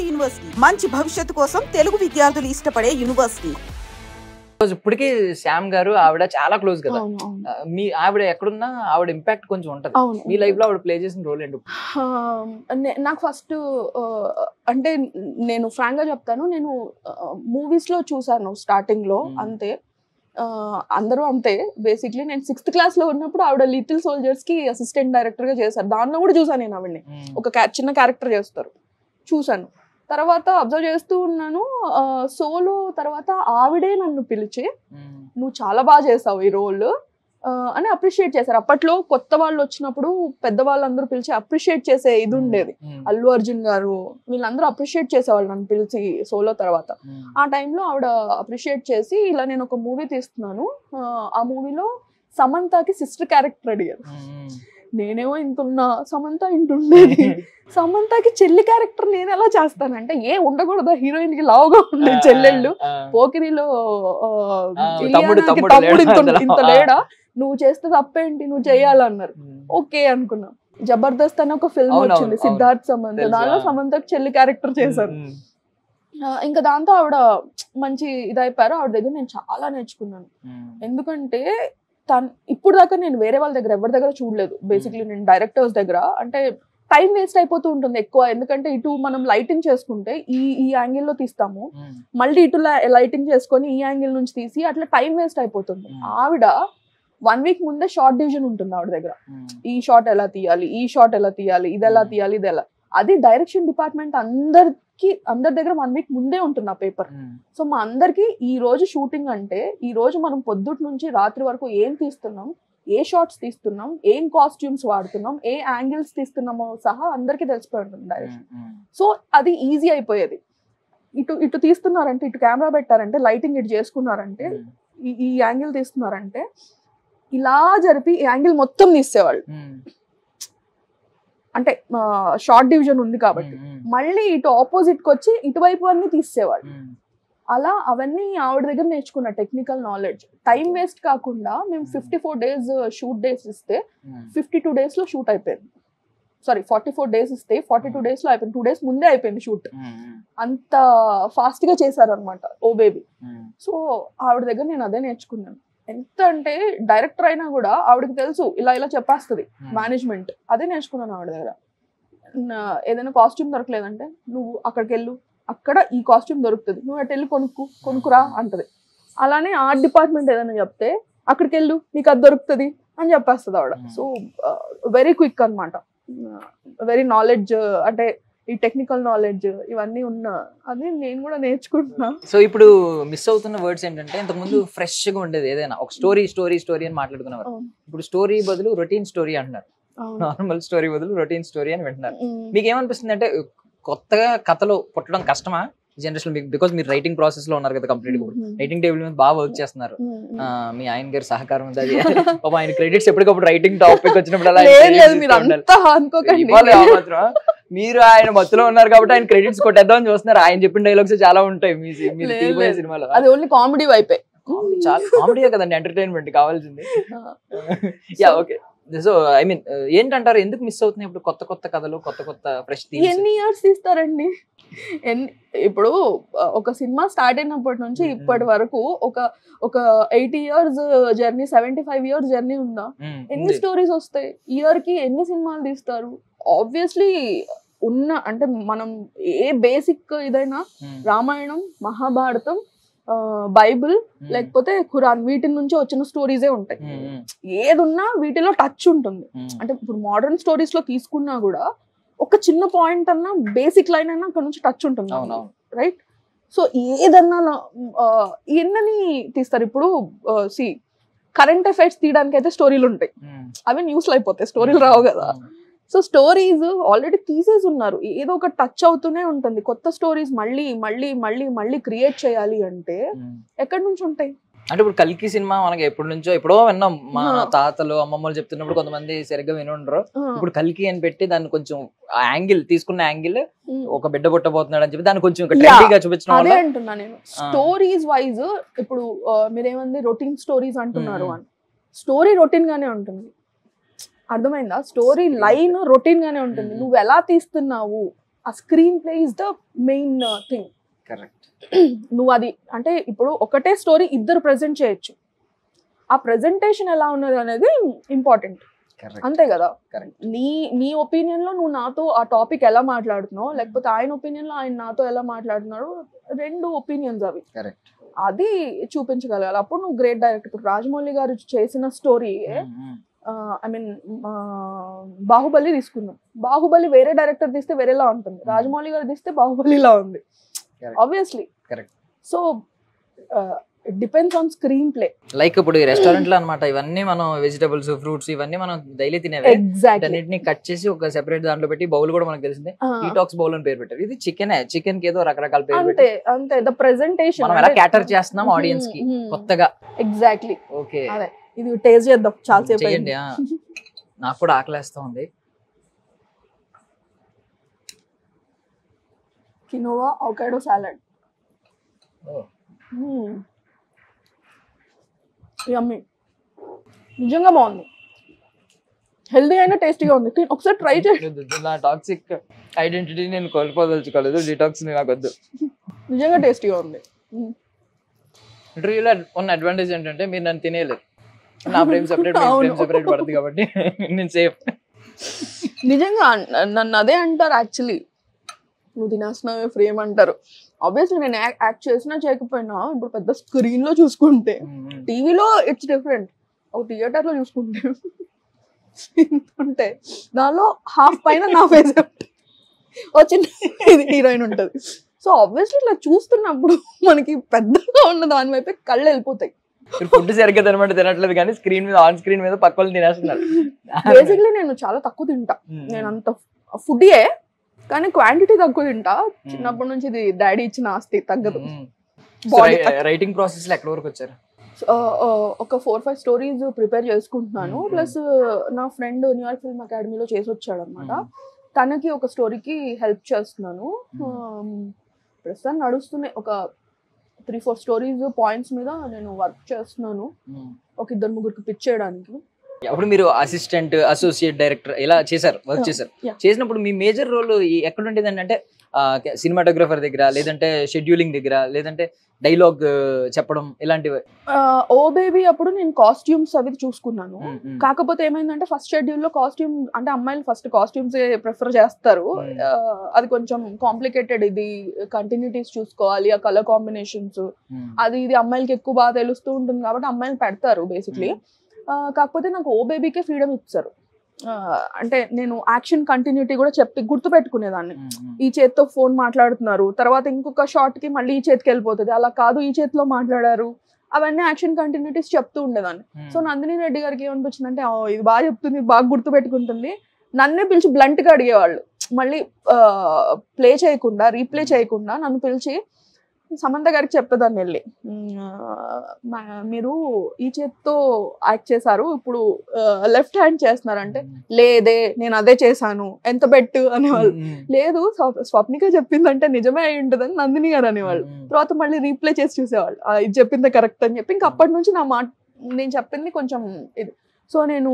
University మంచి భవిష్యత్తు కోసం తెలుగు విద్యార్థులు ఇష్టపడే యూనివర్సిటీ. ఇప్పటికీ శ్యామ్ గారు ఆవిడ చాలా క్లోజ్ కదా, మీ ఆవిడ ఎక్కడున్నా ఆవిడ ఇంపాక్ట్ కొంచెం ఉంటది. మీ లైఫ్ లో ఆవిడ ప్లే చేసిన రోల్ ఏంటి? నాకు ఫస్ట్ అంటే నేను ఫ్రాంక్ గా చెప్తాను, నేను మూవీస్ లో చూసాను స్టార్టింగ్ లో అంతే, అందరూ అంతే. బేసిక్లీ నేను 6th క్లాస్ లో ఉన్నప్పుడు ఆవిడ లిటిల్ సోల్జర్స్ కి అసిస్టెంట్ డైరెక్టర్ గా చేశారు. దానిలో కూడా చూసాను నేను ఆవిడని, ఒక చిన్న క్యారెక్టర్ చేస్తారు చూసాను. తర్వాత అబ్జర్వ్ చేస్తూ ఉన్నాను. సోలో తర్వాత ఆవిడే నన్ను పిలిచి నువ్వు చాలా బాగా చేసావు ఈ రోల్ అని అప్రిషియేట్ చేశారు. అప్పట్లో కొత్త వాళ్ళు వచ్చినప్పుడు పెద్దవాళ్ళందరూ పిలిచి అప్రిషియేట్ చేసే ఇది ఉండేది. అల్లు అర్జున్ గారు వీళ్ళందరూ అప్రిషియేట్ చేసేవాళ్ళు నన్ను పిలిచి సోలో తర్వాత. ఆ టైంలో ఆవిడ అప్రిషియేట్ చేసి ఇలా నేను ఒక మూవీ తీస్తున్నాను, ఆ మూవీలో సమంతకి సిస్టర్ క్యారెక్టర్ అడిగారు. నేనేమో ఇంతున్నా, సమంత ఇంటుండేది. సమంతకి చెల్లి క్యారెక్టర్ నేను ఎలా చేస్తానంటే, ఏ ఉండకూడదా హీరోయిన్ కి లావుగా ఉండే చెల్లెళ్ళు, పోకిరిలో తమ్ముడు ఇంత లేడా, నువ్వు చేస్తే తప్పేంటి, నువ్వు చెయ్యాలన్నారు. ఓకే అనుకున్నా. జబర్దస్త్ అని ఒక ఫిల్మ్ వచ్చింది సిద్ధార్థ్ సమంత, దానిలో సమంతకి చెల్లి క్యారెక్టర్ చేశారు. ఇంకా దాంతో ఆవిడ మంచి ఇదైపోయారు. ఆవిడ దగ్గర నేను చాలా నేర్చుకున్నాను. ఎందుకంటే ఇప్పుడు దాకా నేను వేరే వాళ్ళ దగ్గర ఎవరి దగ్గర చూడలేదు. బేసిక్లీ నేను డైరెక్టర్స్ దగ్గర అంటే టైం వేస్ట్ అయిపోతూ ఉంటుంది ఎక్కువ. ఎందుకంటే ఇటు మనం లైటింగ్ చేసుకుంటే ఈ యాంగిల్లో తీస్తాము, మళ్ళీ ఇటు లైటింగ్ చేసుకొని ఈ యాంగిల్ నుంచి తీసి అట్లా టైం వేస్ట్ అయిపోతుంది. ఆవిడ 1 వీక్ ముందే షార్ట్ డివిజన్ ఉంటుంది ఆవిడ దగ్గర. ఈ షాట్ ఎలా తీయాలి, ఈ షాట్ ఎలా తీయాలి, ఇది ఎలా తీయాలి, ఇది ఎలా. అది డైరెక్షన్ డిపార్ట్మెంట్ అందరి దగ్గర 1 వీక్ ముందే ఉంటుంది ఆ పేపర్. సో మా అందరికి ఈ రోజు షూటింగ్ అంటే ఈ రోజు మనం పొద్దుటి నుంచి రాత్రి వరకు ఏం తీస్తున్నాం, ఏ షార్ట్స్ తీస్తున్నాం, ఏం కాస్ట్యూమ్స్ వాడుతున్నాం, ఏ యాంగిల్స్ తీస్తున్నామో సహా అందరికి తెలిసిపోయి ఉంటుంది డైరెక్షన్. సో అది ఈజీ అయిపోయేది. ఇటు తీస్తున్నారంటే, ఇటు కెమెరా పెట్టారంటే, లైటింగ్ ఇటు చేసుకున్నారంటే, ఈ యాంగిల్ తీస్తున్నారంటే ఇలా జరిపి ఈ యాంగిల్ మొత్తం తీసేవాళ్ళు. అంటే షార్ట్ డివిజన్ ఉంది కాబట్టి మళ్ళీ ఇటు ఆపోజిట్ కి వచ్చి ఇటువైపు అన్ని తీసేవాళ్ళు. అలా అవన్నీ ఆవిడ దగ్గర నేర్చుకున్న టెక్నికల్ నాలెడ్జ్. టైం వేస్ట్ కాకుండా మేము 54 days షూట్ డేస్ ఇస్తే 52 days లో షూట్ అయిపోయింది. సారీ 44 days ఇస్తే 42 days లో అయిపోయింది. 2 days ముందే అయిపోయింది షూట్. అంత ఫాస్ట్ గా చేశారు అనమాట ఓ బేబీ. సో ఆవిడ దగ్గర నేను అదే నేర్చుకున్నాను. ఎంత అంటే డైరెక్టర్ అయినా కూడా ఆవిడకి తెలుసు ఇలా ఇలా చెప్పేస్తుంది మేనేజ్మెంట్. అదే నేర్చుకున్నాను ఆవిడ దగ్గర. ఏదైనా కాస్ట్యూమ్ దొరకలేదంటే నువ్వు అక్కడికి వెళ్ళు, అక్కడ ఈ కాస్ట్యూమ్ దొరుకుతుంది, నువ్వు అటు వెళ్ళి కొనుక్కురా అంటది. అలానే ఆర్ట్ డిపార్ట్మెంట్ ఏదైనా చెప్తే అక్కడికి వెళ్ళు, నీకు అది దొరుకుతుంది అని చెప్పేస్తుంది ఆవిడ. సో వెరీ క్విక్ అనమాట. వెరీ నాలెడ్జ్, అంటే ఈ టెక్నికల్ నాలెడ్జ్ ఇవన్నీ ఉన్నా అది నేను కూడా నేర్చుకుంటున్నా. సో ఇప్పుడు మిస్ అవుతున్న వర్డ్స్ ఏంటంటే, ఇంతకుముందు ఫ్రెష్ గా ఉండేది ఏదైనా ఒక స్టోరీ అని మాట్లాడుకునేవారు. ఇప్పుడు స్టోరీ బదులు రొటీన్ స్టోరీ అంటున్నారు, నార్మల్ స్టోరీ బదులు రొటీన్ స్టోరీ అని వింటున్నారు. మీకు ఏమనిపిస్తుంది అంటే కొత్తగా కథలు పుట్టడం కష్టమా జనరేషన్? బికాస్ మీరు రైటింగ్ ప్రాసెస్ లో ఉన్నారు కదా, కంప్లీట్ గా రైటింగ్ టేబుల్ మీద బాగా వర్క్ చేస్తున్నారు. మీ ఆయన గారి సహకారం ఉంది. అది ఆయన క్రెడిట్స్ ఎప్పటికప్పుడు రైటింగ్ టాపిక్ వచ్చినప్పుడు మీరు ఆయన మధ్యలో ఉన్నారు కాబట్టి ఆయన క్రెడిట్స్ కొట్టేద్దామని చూస్తున్నారు. ఆయన చెప్పిన డైలాగ్స్ చాలా ఉంటాయి మీ సినిమాలో. అది ఓన్లీ కామెడీ వైపే. చాలా కామెడీయే కదండి, ఎంటర్టైన్మెంట్ కావాల్సింది. Yeah okay. So I mean ఏంటంటారు, ఎందుకు మిస్ అవుతున్నాయి ఇప్పుడు కొత్త కథలు, కొత్త ఫ్రెష్ థీమ్స్? ఎన్ని ఇయర్స్ తీస్తారండి? ఇప్పుడు ఒక సినిమా స్టార్ట్ అయినప్పటి నుంచి ఇప్పటి వరకు ఒక 80 years జర్నీ, 75 years జర్నీ ఉందా? ఎన్ని స్టోరీస్ వస్తాయి? ఇయర్ కి ఎన్ని సినిమాలు తీస్తారు? ఆబ్వియస్లీ అంటే మనం ఏ బేసిక్ ఇదైనా రామాయణం, మహాభారతం, బైబిల్ లేకపోతే ఖురాన్, వీటి నుంచి వచ్చిన స్టోరీసే ఉంటాయి. ఏదున్నా వీటిలో టచ్ ఉంటుంది. అంటే ఇప్పుడు మోడర్న్ స్టోరీస్ లో తీసుకున్నా కూడా ఒక చిన్న పాయింట్ అన్నా, బేసిక్ లైన్ అయినా అక్కడ నుంచి టచ్ ఉంటుంది, రైట్? సో ఏదన్నా ఎన్నని తీస్తారు. ఇప్పుడు కరెంట్ అఫైర్స్ తీయడానికి అయితే స్టోరీలు ఉంటాయి, అవి న్యూస్ లో అయిపోతాయి, స్టోరీలు రావు కదా. సో స్టోరీస్ ఆల్రెడీ తీసేసి ఉన్నారు, ఏదో ఒక టచ్ అవుతూనే ఉంటుంది. కొత్త స్టోరీస్ మళ్ళీ మళ్ళీ మళ్ళీ మళ్ళీ క్రియేట్ చేయాలి అంటే ఎక్కడి నుంచి ఉంటాయి? అంటే ఇప్పుడు కల్కి సినిమా మనకి ఎప్పటి నుంచో ఎప్పుడో విన్నాం, మా తాతలు అమ్మమ్మలు చెప్తున్నప్పుడు కొంతమంది సరిగ్గా వినుండరు. ఇప్పుడు కల్కి అని పెట్టి దాన్ని కొంచెం యాంగిల్ తీసుకున్న యాంగిల్ ఒక బిడ్డ పుట్టబోతున్నాడు అని చెప్పి దాన్ని కొంచెం ట్రెండీగా చూపించడం. అదే అంటున్నా నేను, స్టోరీస్ వైజ్. ఇప్పుడు మీరేమంది రొటీన్ స్టోరీస్ అంటున్నారు అని, స్టోరీ రొటీన్ గానే ఉంటుంది, అర్థమైందా? స్టోరీ లైన్ రొటీన్ గానే ఉంటుంది. నువ్వు ఎలా తీస్తున్నావు, ఆ screen play is the main thing. Correct. నువ్వు అది అంటే ఇప్పుడు ఒకటే స్టోరీ ఇద్దరు ప్రెజెంట్ చేయొచ్చు, ఆ ప్రెజెంటేషన్ ఎలా ఉన్నది అనేది ఇంపార్టెంట్, అంతే కదా. నీ ఒపీనియన్ లో నువ్వు నాతో ఆ టాపిక్ ఎలా మాట్లాడుతున్నావు, లేకపోతే ఆయన ఒపీనియన్ లో ఆయన నాతో ఎలా మాట్లాడుతున్నాడు, 2 ఒపీనియన్స్ అవి, అది చూపించగలగాలి. అప్పుడు నువ్వు గ్రేట్ డైరెక్టర్. ఇప్పుడు రాజమౌళి గారు చేసిన స్టోరీ, ఐ మీన్ బాహుబలి తీసుకుందాం, బాహుబలి వేరే డైరెక్టర్ తీస్తే వేరేలా ఉంటుంది, రాజమౌళి గారు తీస్తే బాహుబలిలా ఉంది obviously. So it depends on screen play. Like ఇప్పుడు ఈ రెస్టారెంట్ లో అన్నమాట, ఇవన్నీ మనం వెజిటబుల్స్ ఫ్రూట్స్ ఇవన్నీ మనం డైలీ తినేవి, అన్నిటిని కట్ చేసి ఒక సెపరేట్ దాంట్లో పెట్టి, బౌల్ కూడా మనకు తెలిసిందే డీటాక్స్ బౌల్ అని పేరు పెట్టారు. ఇది చికెన్ కి ఏదో రకరకాల పేరు అంతే అంతే. ద ప్రెజెంటేషన్ మనం ఎలా క్యాటర్ చేస్తున్నాం ఆడియన్స్ కి కొత్తగా. ఎగ్జాక్ట్లీ. ఓకే, అదే ఇది టేస్ట్ చేద్దాం, చాలా సేపు చేయండి. నాకు కూడా ఆకలేస్తా ఉంది. కినోవా అవకాడో సాలడ్, యమ్మీ, నిజంగా బాగుంది, హెల్దీ అయినా టేస్టీగా ఉంది. ఒకసారి ట్రై చేయండి. నా టాక్సిక్ ఐడెంటిటీ నేను కోల్పోదలుచుకోలేదు, డిటాక్స్ నాకు వద్దు. నిజంగా టేస్టీగా ఉంది. ఇంటర్వ్యూలో ఉన్న అడ్వాంటేజ్ ఏంటంటే మీరు నన్ను తినేయలేదు, నా ఫ్రేమ్ సెపరేట్ పడుతుంది కాబట్టి నేను సేఫ్. నిజంగా నన్ను అదే అంటారు యాక్చువల్లీ, నువ్వు తినేస్తున్నావే ఫ్రేమ్ అంటారు. ఆబ్వియస్లీ నేను యాక్ట్ చేసినా చేయకపోయినా ఇప్పుడు పెద్ద స్క్రీన్ లో చూసుకుంటే, టీవీలో ఇట్స్ డిఫరెంట్, ఒక థియేటర్ లో చూసుకుంటే ఉంటే దానిలో హాఫ్ పైన నా ఫేస్ వచ్చిన హీరోయిన్ ఉంటుంది. సో ఆబ్వియస్లీ ఇట్లా చూస్తున్నప్పుడు మనకి పెద్దగా ఉన్న దాని వైపే కళ్ళు వెళ్ళిపోతాయి. ఫుడ్ సరిగ్గా తినమంటే తినట్లేదు కానీ స్క్రీన్ మీద ఆన్ స్క్రీన్ మీద పక్క వాళ్ళు తినేస్తున్నారు. బేసిక్లీ నేను చాలా తక్కువ తింటా, నేను అంత ఫుడ్యే కానీ క్వాంటిటీ తక్కువ తింటా. చిన్నప్పటి నుంచి ఇది డాడీ ఇచ్చిన ఆస్తి, తగ్గదు. రైటింగ్ ప్రాసెస్ లో ఎక్కడ వరకు వచ్చారు? ఒక 4-5 స్టోరీస్ ప్రిపేర్ చేసుకుంటున్నాను. ప్లస్ నా ఫ్రెండ్ న్యూయార్క్ ఫిల్మ్ అకాడమీలో చేసి వచ్చాడు అనమాట, తనకి ఒక స్టోరీకి హెల్ప్ చేస్తున్నాను. ప్రస్తుతం నడుస్తున్నాయి ఒక 3-4 స్టోరీస్ పాయింట్స్ మీద నేను వర్క్ చేస్తున్నాను, ఒక 2-3 పిచ్ చేయడానికి. అప్పుడు మీరు అసిస్టెంట్, అసోసియేట్ డైరెక్టర్ ఇలా చేశారు, వర్క్ చేశారు. చేసినప్పుడు మీ మేజర్ రోల్ ఎక్కడ ఉండేది అంటే సినిమాటోగ్రఫర్ దగ్గర, లేదంటే షెడ్యూలింగ్ దగ్గర, లేదంటే డైలాగ్ చెప్పడం, ఇలాంటివి? ఓ బేబీ అప్పుడు నేను కాస్ట్యూమ్స్ అవి చూసుకున్నాను. కాకపోతే ఏమైందంటే ఫస్ట్ షెడ్యూల్ లో కాస్ట్యూమ్ అంటే అమ్మాయిలు ఫస్ట్ కాస్ట్యూమ్స్ ప్రిఫర్ చేస్తారు, అది కొంచెం కాంప్లికేటెడ్, ఇది కంటిన్యూటీస్ చూసుకోవాలి, ఆ కలర్ కాంబినేషన్స్ అది ఇది అమ్మాయిలకి ఎక్కువ బాగా తెలుస్తూ ఉంటుంది కాబట్టి అమ్మాయిలు పెడతారు బేసిక్లీ. కాకపోతే నాకు ఓ బేబీకే ఫ్రీడమ్ ఇచ్చారు, అంటే నేను యాక్షన్ కంటిన్యూటీ కూడా చెప్పి గుర్తు పెట్టుకునేదాన్ని. ఈ చేతితో ఫోన్ మాట్లాడుతున్నారు, తర్వాత ఇంకొక షాట్ కి మళ్ళీ ఈ చేతికి వెళ్ళిపోతుంది, అలా కాదు ఈ చేతిలో మాట్లాడారు, అవన్నీ యాక్షన్ కంటిన్యూటీస్ చెప్తూ ఉండేదాన్ని. సో నందిని రెడ్డి గారికి ఏమనిపించింది అంటే ఇది బాగా చెప్తుంది, బాగా గుర్తు పెట్టుకుంటుంది, నన్నే పిలిచి బ్లంట్ గా అడిగేవాళ్ళు, మళ్ళీ ప్లే చేయకుండా రీప్లే చేయకుండా నన్ను పిలిచి సమంత గారికి చెప్పేదాన్ని వెళ్ళి, మీరు ఈ చేత్తో యాక్ట్ చేశారు, ఇప్పుడు లెఫ్ట్ హ్యాండ్ చేస్తున్నారు అంటే, లేదే నేను అదే చేశాను, ఎంత బెట్టు అనేవాళ్ళు. లేదు స్వప్నిక చెప్పిందంటే నిజమే అయి ఉంటుందని నందిని గారు అనేవాళ్ళు. తర్వాత మళ్ళీ రీప్లే చేసి చూసేవాళ్ళు, ఇది చెప్పిందే కరెక్ట్ అని చెప్పి. ఇంక అప్పటి నుంచి నా మాట నేను చెప్పింది కొంచెం ఇది. సో నేను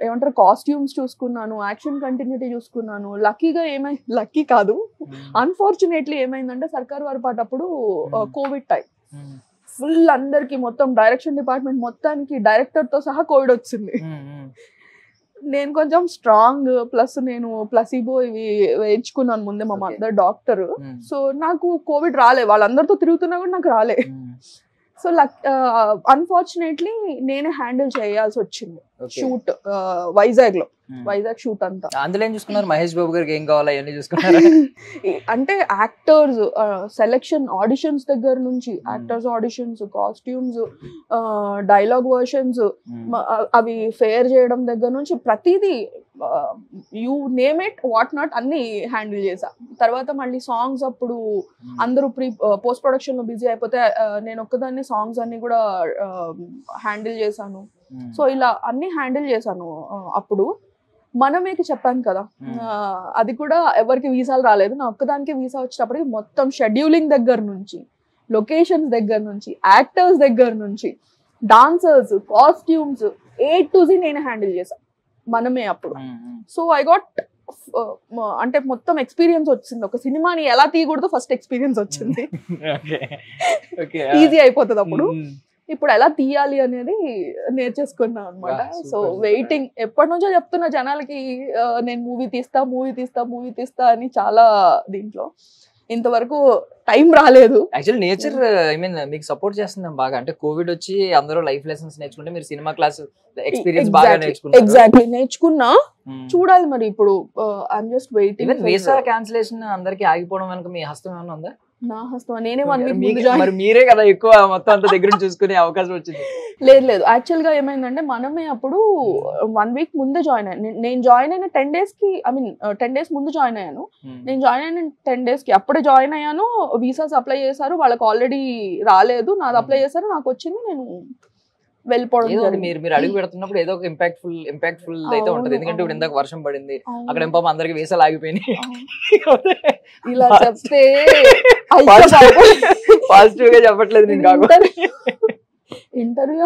ఏమంటారు కాస్ట్యూమ్స్ చూసుకున్నాను, యాక్షన్ కంటిన్యూటీ చూసుకున్నాను. లక్కీగా లక్కీ కాదు, అన్ఫార్చునేట్లీ ఏమైందంటే సర్కార్ వారి పాట అప్పుడు కోవిడ్ టైం, ఫుల్ అందరికి మొత్తం డైరెక్షన్ డిపార్ట్మెంట్ మొత్తానికి డైరెక్టర్ తో సహా కోవిడ్ వచ్చింది. నేను కొంచెం స్ట్రాంగ్, ప్లస్ నేను ప్లసీబో ఇవి వేయించుకున్నాను ముందే మా మదర్ డాక్టర్. సో నాకు కోవిడ్ రాలే, వాళ్ళందరితో తిరుగుతున్నా కూడా నాకు రాలే. సో అన్ఫార్చునేట్లీ నేనే హ్యాండిల్ చేయాల్సి వచ్చింది షూట్ వైజాగ్ షూట్ అంతా. అందులో ఏం చూసుకున్నారు? మహేష్ బాబు గారికి ఏం కావాలా అవన్నీ చూసుకున్నారు? అంటే యాక్టర్స్ సెలెక్షన్, ఆడిషన్స్ దగ్గర నుంచి, actors auditions, costumes, dialogue versions అవి ఫేర్ చేయడం దగ్గర నుంచి ప్రతిదీ, you name it what not అన్ని హ్యాండిల్ చేసా. తర్వాత మళ్ళీ సాంగ్స్ అప్పుడు అందరూ పోస్ట్ ప్రొడక్షన్ లో బిజీ అయిపోతే నేను ఒక్కదాన్ని సాంగ్స్ అన్ని కూడా హ్యాండిల్ చేశాను. సో ఇలా అన్ని హ్యాండిల్ చేశాను. అప్పుడు మనమేకి చెప్పాను కదా, అది కూడా ఎవరికి వీసాలు రాలేదు, నా ఒక్కదానికి వీసా వచ్చేటప్పటికి మొత్తం షెడ్యూలింగ్ దగ్గర నుంచి, లొకేషన్స్ దగ్గర నుంచి, యాక్టర్స్ దగ్గర నుంచి, dancers, costumes, A to Z నేనే హ్యాండిల్ చేశాను మనమే అప్పుడు. సో ఐ గాట్ అంటే మొత్తం ఎక్స్పీరియన్స్ వచ్చింది. ఒక సినిమాని ఎలా తీయకూడదు ఫస్ట్ ఎక్స్పీరియన్స్ వచ్చింది. ఈజీ అయిపోతుంది అప్పుడు. ఇప్పుడు ఎలా తీయాలి అనేది నేర్చేసుకున్నాం అనమాట. సో వెయిటింగ్, ఎప్పటి నుంచో చెప్తున్నా జనాలకి నేను మూవీ తీస్తా అని చాలా దీంట్లో. ఇంతవరకు టైం రాలేదు. యాక్చువల్లీ నేచర్ మీకు సపోర్ట్ చేస్తుంది బాగా. అంటే కోవిడ్ వచ్చి అందరూ లైఫ్ లెసన్స్ నేర్చుకుంటే మీరు సినిమా క్లాస్ ఎక్స్పీరియన్స్ బాగా నేర్చుకున్నారు. ఎగ్జాక్ట్లీ నేర్చుకున్నా. చూడాలి మరి ఇప్పుడు. I'm just waiting. Visa cancellation అందరికి ఆగిపోవడం వెనక మీ హస్తం ఏమైనా ఉందా? నా హస్తం నేనే 1 వీక్ మరి మీరే కదా ఎక్కువ మొత్తం అంత దగ్గర చూసుకునే అవకాశం వచ్చింది. లేదు యాక్చువల్ గా ఏమైందంటే మనమే అప్పుడు 1 వీక్ ముందే జాయిన్ అయ్యాను. నేను జాయిన్ అయిన 10 days కి, ఐ మీన్ 10 days ముందు జాయిన్ అయ్యాను. నేను జాయిన్ అయిన 10 days కి అప్పుడే జాయిన్ అయ్యాను. వీసాస్ అప్లై చేశారు, వాళ్ళకి ఆల్రెడీ రాలేదు. నాది అప్లై చేశారు, నాకు వచ్చింది, నేను వెళ్ళిపోవడం. మీరు అడుగు పెడుతున్నప్పుడు ఏదో ఒక ఇంపాక్ట్ఫుల్ అయితే ఉంటది. ఎందుకంటే ఇప్పుడు ఇందాక వర్షం పడింది, అక్కడ ఏం పాపం అందరికి వీసాలు ఆగిపోయినాయి. ఇలా చెప్తే పాజిటివ్ గా చెప్పట్లేదు నేను. కాకుండా ఇంటర్వ్యూ